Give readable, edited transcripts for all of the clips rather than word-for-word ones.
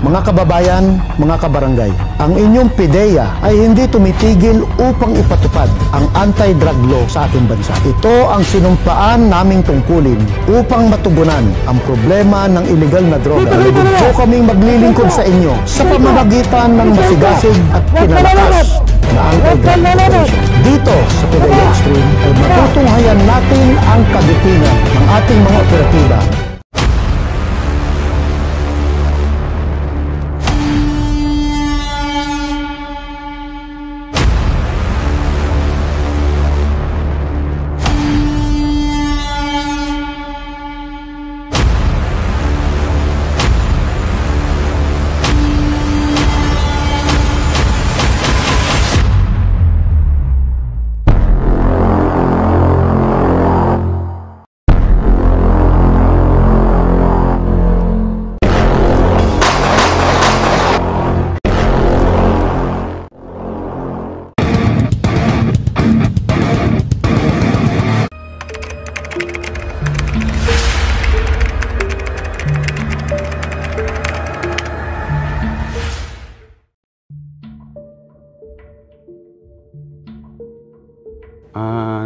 Mga kababayan, mga kabarangay, ang inyong PIDEA ay hindi tumitigil upang ipatupad ang anti-drug law sa ating bansa. Ito ang sinumpaan naming tungkulin upang matugunan ang problema ng illegal na droga. Lubog po kaming maglilingkod sa inyo sa pamamagitan ng masigasig at pinalakas na anti-drug operation. Dito sa PIDEA Extreme ay matutunghayan natin ang kagitingan ng ating mga operatiba.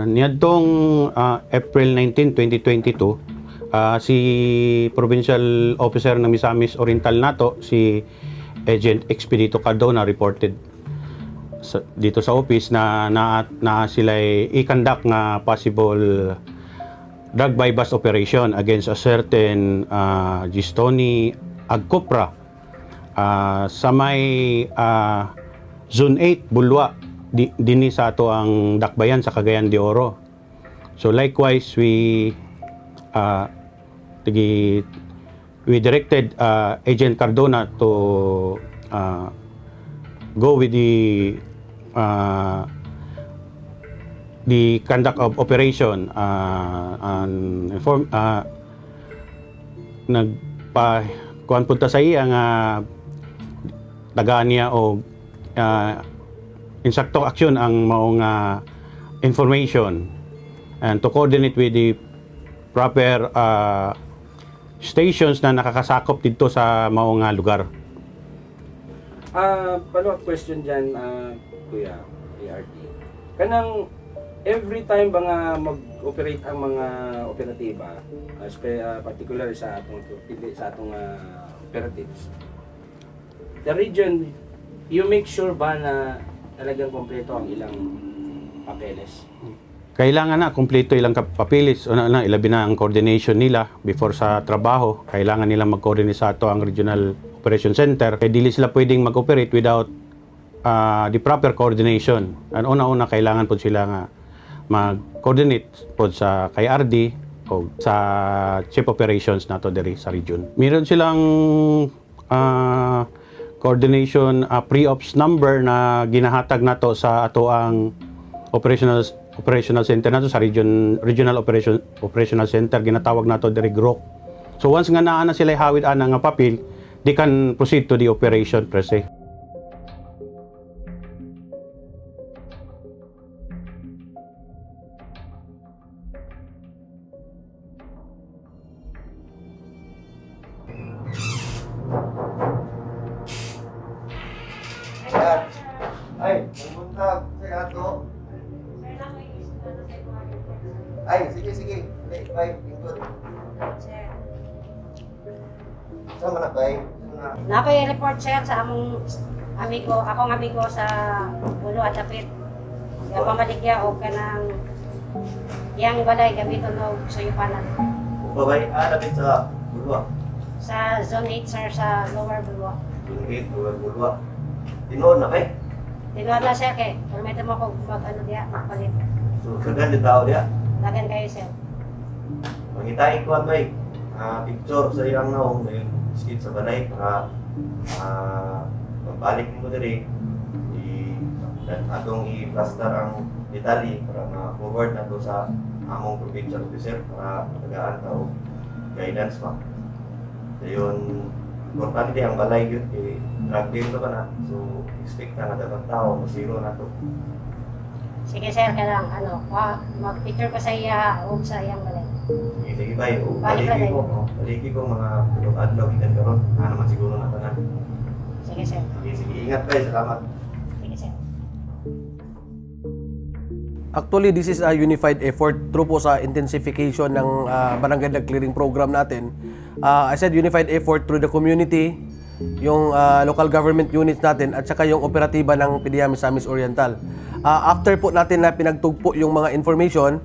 Niadtong April 19, 2022, si Provincial Officer ng Misamis Oriental nato, si Agent Expedito Cardona, reported dito sa office na sila i-conduct nga possible drug bypass operation against a certain Gistoni Agcopra sa may Zone 8, Bulwa, dini sa ato ang dakbayan sa Cagayan de Oro. So likewise, we directed Agent Cardona to go with the conduct of operation and inform kuan punta sa iya nga tagaan niya o insaktong aksyon ang maong information and to coordinate with the proper stations na nakakasakop dito sa maong lugar. Follow-up question dyan, Kuya ART. Kanang every time ba nga mag-operate ang mga operatiba, particular sa atong operatives, the region, you make sure ba na talagang kompleto ang ilang papeles? Kailangan na kompleto ilang papeles. Ilabi na ang coordination nila before sa trabaho. Kailangan nila mag-coordinate sa ato ang Regional Operation Center. Kaya dili sila pwedeng mag-operate without the proper coordination. And una-una kailangan po sila nga mag-coordinate po sa kay RD o sa Chief Operations nato diri sa region. Meron silang coordination pre-ops number na ginahatag nato sa ato ang operational center nato sa regional operational center, ginatawag nato diri GROC. So once nga naa na sila hawid ana nga papel, they can proceed to the operation per se. Ay, buntag sa ato. Ay, sige. Bye, lingkod. Sir. Sama na, bye. Nakoy report, sir, sa among akong amigo sa Bulo at Tapit. Yung pamaligya o kanang yang balay gamiton og suyupanan. Babay, lapit sa Bulwa. Sa Zone 8, sir, sa Lower Bulwa. Zone 8, Lower Bulwa. Tinoon na kay? Tinood na, sir, kay permit mo ko magpalit. So, kagan din tao diya? Dagan kayo, sir. Mangitain ko ang may picture sa iyang naong may skit sa balay para magbalik mo diri atong i-plaster ang detalye para ma-forward na to sa among provincial officer para matagaan ka o guidance pa. So yun, importante ang balay yun kay drug deal na ba na, so expect na nga dapat tao masiro na to. Sige, sir, kailang mag-picture ko sa iya o sa iyang balay. Sige, bye. Baliki ko mga tulog adlaw ikan karon. Naman siguro na tanan. Sige, sir. Sige, ingat kayo. Salamat. Sige, sir. Actually, this is a unified effort through po sa intensification ng barangay drug clearing program natin. I said unified effort through the community, yung local government units natin, at saka yung operatiba ng PDEA Misamis Oriental. After po natin na pinagtugpo yung mga information,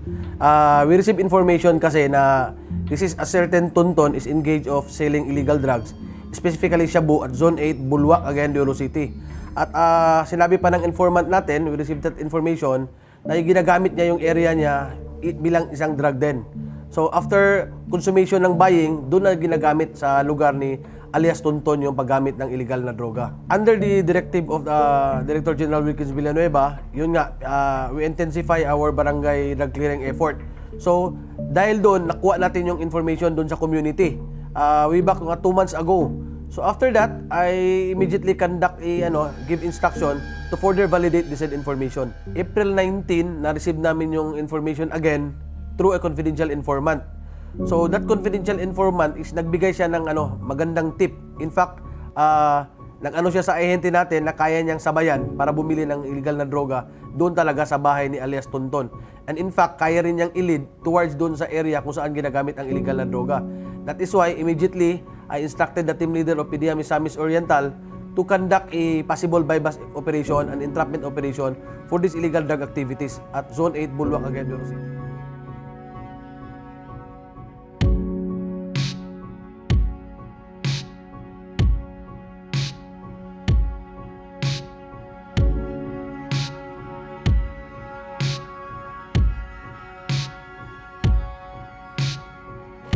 we receive information kasi na this is a certain Tonton is engaged of selling illegal drugs, specifically Shabu at Zone 8, Bulwak, Cagayan de Oro City. At sinabi pa ng informant natin, we received that information, na ginagamit niya yung area niya bilang isang drug den. So after consummation ng buying, doon na ginagamit sa lugar ni alias Tonton yung paggamit ng illegal na droga. Under the directive of the Director General Wilkins Villanueva, yun nga, we intensify our barangay drug clearing effort. So dahil doon, nakuha natin yung information doon sa community. Way back 2 months ago. So after that, I immediately conduct give instruction to further validate this information. April 19, na-receive namin yung information again through a confidential informant. So that confidential informant is nagbigay siya ng magandang tip. In fact, nag-ano siya sa ahente natin na kaya niyang sabayan para bumili ng illegal na droga doon talaga sa bahay ni alias Tonton. And in fact, kaya rin niyang i-lead towards doon sa area kung saan ginagamit ang illegal na droga. That is why immediately I instructed the team leader of PDEA Misamis Oriental to conduct a possible bypass operation and entrapment operation for these illegal drug activities at Zone 8, Bulwak, Cagayan de Oro City.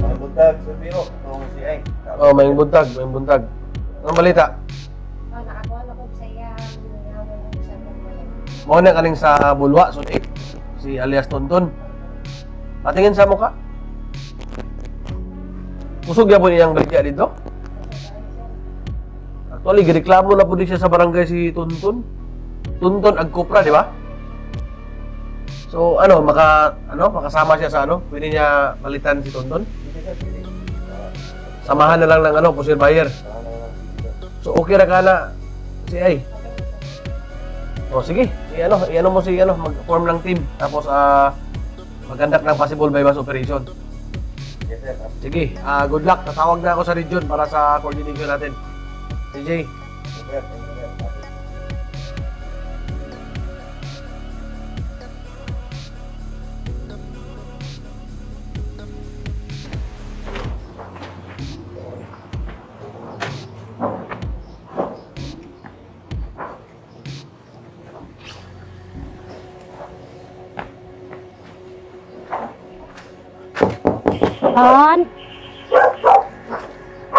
May buntag, Sir Biro. Itong si Ay. Oh, may buntag, may buntag. Anong balita? Nakakuha na ko sa iya. Mo na kaning sa Bulwa, Zone 8, si alias Tonton. Patingin sa mukha. Kusog ya po niyang baligya dito. Actually, gireklamo na po din siya sa barangay si Tonton. Tonton Agkupra, di ba? So, makasama siya sa pwede niya palitan si Tonton? Samahan na lang ng pusher buyer. So, okay ra ka na si Ay. O, sige. Mag-form ng team. Tapos, mag-conduct ng possible bypass operation. Yes, sir. Sige, good luck. Tatawag na ako sa region para sa coordination natin. CJ. Yes, sir.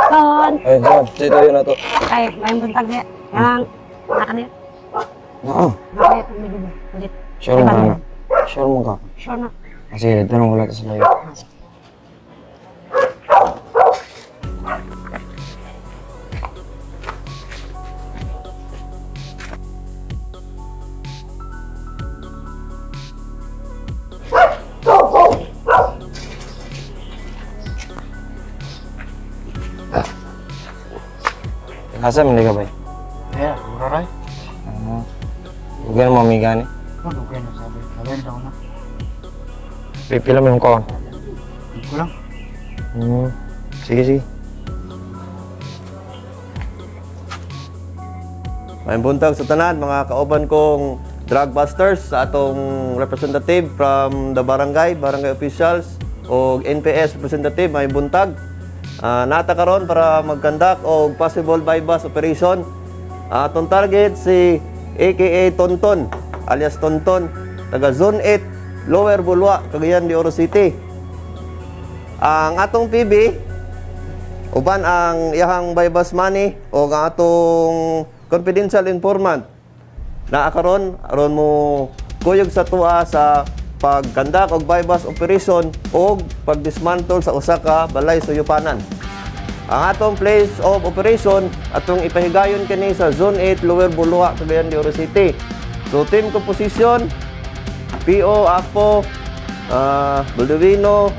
Ton. Ayun, sige tayo na to. Ay, may buntag niya. Yang nakaniya. Oo. Bakit? Ulit. Sure mo ka na. Sure mo ka. Sure na. Kasi tanong wala sa layo. Asa man ka ba? Ya, mura ray. Bukan mo mi gani. Ano kaya na sabi? Kalain daw na. Pipila mo yung kawan. Kulang. Sige. May buntag sa tanan, mga kauban kong drug busters sa atong representative from the barangay officials o NPS representative, may buntag. Nata karon para mag-conduct o possible bypass operation. Atong target si aka Tonton, alias Tonton, taga Zone 8, Lower Bulwa, Cagayan de Oro City. Ang atong PB, uban ang iyahang bypass money o ang atong confidential informant na karon aron mo kuyog sa tuwa sa pag-conduct og bypass operation o pag-dismantle sa usa ka balay suyupanan. Ang atong place of operation atong ipahigayon kini sa Zone 8 Lower Bulwa, Cagayan de Oro City. So team composition PO Apo, Baldovino,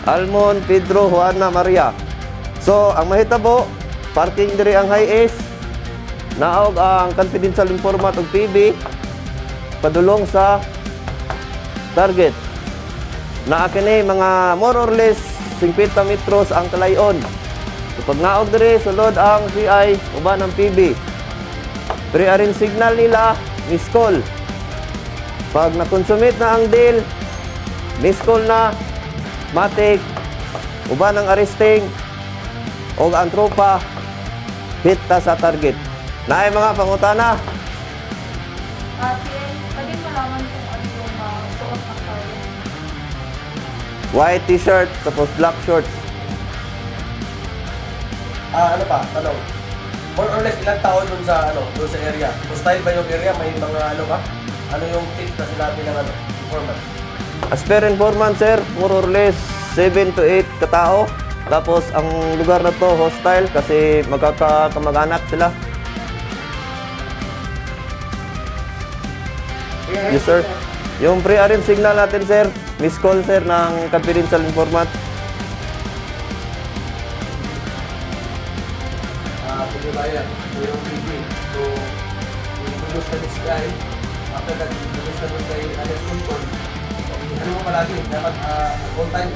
Almon, Pedro, Juana, Maria. So ang mahitabo, parking diri ang High East, naog ang confidential informant og PB padulong sa target. Naa kini mga more or less 50 metros ang kalayon. So, pag naog diri sulod ang CI uban ng PB. Pre-arrange signal nila, miss call. Pag na-consumate na ang deal, miss call na, matic, uban ng arresting, o ang tropa, hit ta sa target. Naay mga pangutana. Pwede malaman kung ano yung suot ng target? White t-shirt, tapos black shorts. Ano pa? Tanong. More or less ilang taon dun sa area? Hostile ba yung area? May mga ano ba? Ano yung tips na sinabi ng informant? As per informant, sir, more or less 7 to 8 katao. Tapos ang lugar na to hostile kasi magkakamag-anak sila. Yes, sir. Yung pre-arrange signal natin, sir, miss call, sir, ng confidential informant. Pagbabayan, so yung PB. So, i-introduce na this guy. After that, i-introduce na doon kay Alex Control. Ano mo palagi, dapat all time,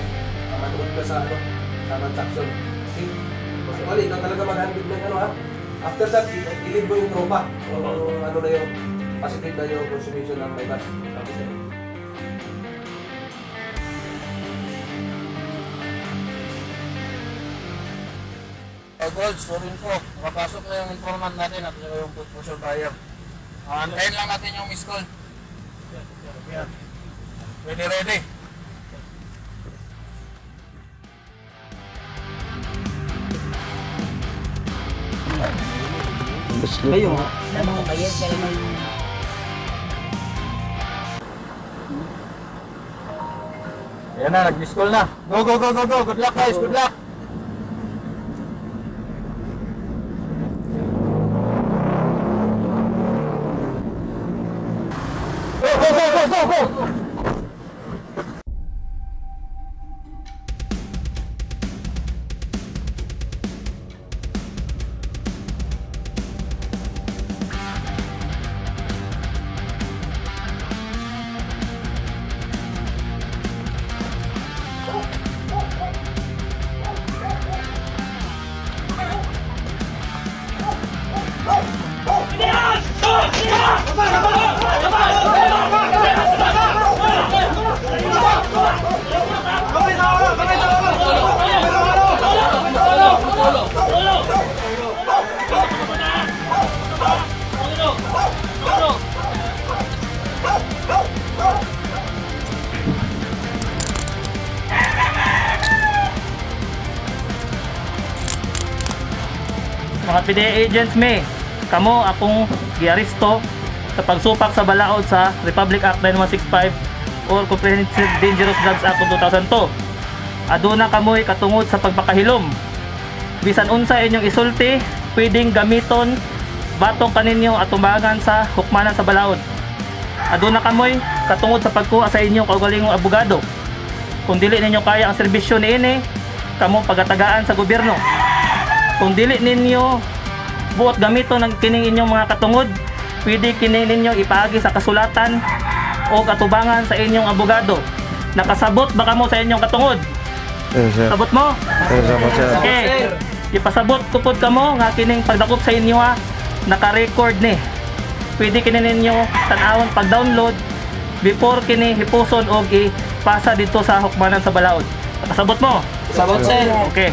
matuod ka sa transaction. Okay? So, wali, ikaw talaga mag-handle ng After that, i-lead mo yung tropa. O ano na yung positive na yung consumption ng may batch. Tapos na. Golds, for info, mapasok na yung informant natin at yung push buyer. Antayin lang natin yung miss call. Ready. Kayo, ano bayad ka naman? Ayan na, nag-miss call na. Go. Good luck guys, good luck. Go. Mga PDEA agents me, kamo akong giaristo sa pagsupak sa balaod sa Republic Act 9165 or Comprehensive Dangerous Drugs Act of 2002. Aduna kamoy katungod sa pagpakahilom. Bisan unsa inyong isulti, pwedeng gamiton batong kaninyo at tumbangan sa hukmanan sa balaod. Aduna kamoy katungod sa pagkuha sa inyong kaugalingong abogado. Kung dili ninyo kaya ang serbisyo niini, kamo pagatagaan sa gobyerno. Kung dili ninyo buot gamito ng kining inyong mga katungod, pwede kining ninyo ipaagi sa kasulatan o katubangan sa inyong abogado. Nakasabot ba kamo sa inyong katungod? Sir. Sabot mo? Sabot, sir. Okay. Ipasabot tupod kamo nga kining pagdakop sa inyo naka-record ni. Pwede kini ninyo tan-awon pag-download before kini hipuson og ipasa dito sa hukmanan sa balaod. Nakasabot mo? Sabot, sir. Okay.